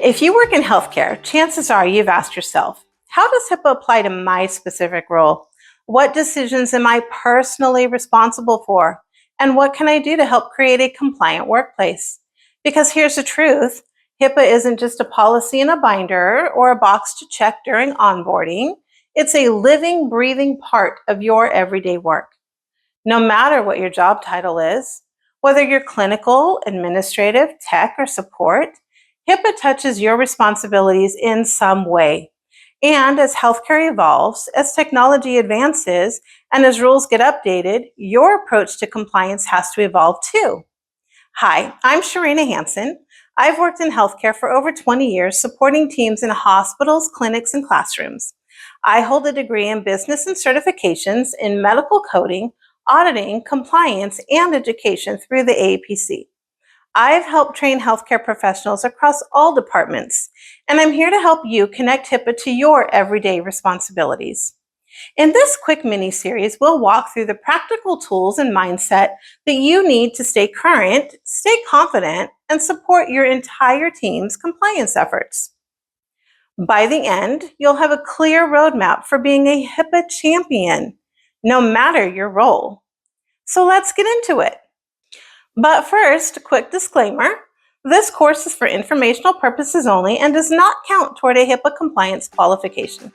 If you work in healthcare, chances are you've asked yourself, how does HIPAA apply to my specific role? What decisions am I personally responsible for? And what can I do to help create a compliant workplace? Because here's the truth, HIPAA isn't just a policy in a binder or a box to check during onboarding. It's a living, breathing part of your everyday work. No matter what your job title is, whether you're clinical, administrative, tech, or support, HIPAA touches your responsibilities in some way. And as healthcare evolves, as technology advances, and as rules get updated, your approach to compliance has to evolve too. Hi, I'm Sherrina Hansen. I've worked in healthcare for over 20 years, supporting teams in hospitals, clinics, and classrooms. I hold a degree in business and certifications in medical coding, auditing, compliance, and education through the AAPC. I've helped train healthcare professionals across all departments, and I'm here to help you connect HIPAA to your everyday responsibilities. In this quick mini-series, we'll walk through the practical tools and mindset that you need to stay current, stay confident, and support your entire team's compliance efforts. By the end, you'll have a clear roadmap for being a HIPAA champion, no matter your role. So let's get into it. But first, a quick disclaimer. This course is for informational purposes only and does not count toward a HIPAA compliance qualification.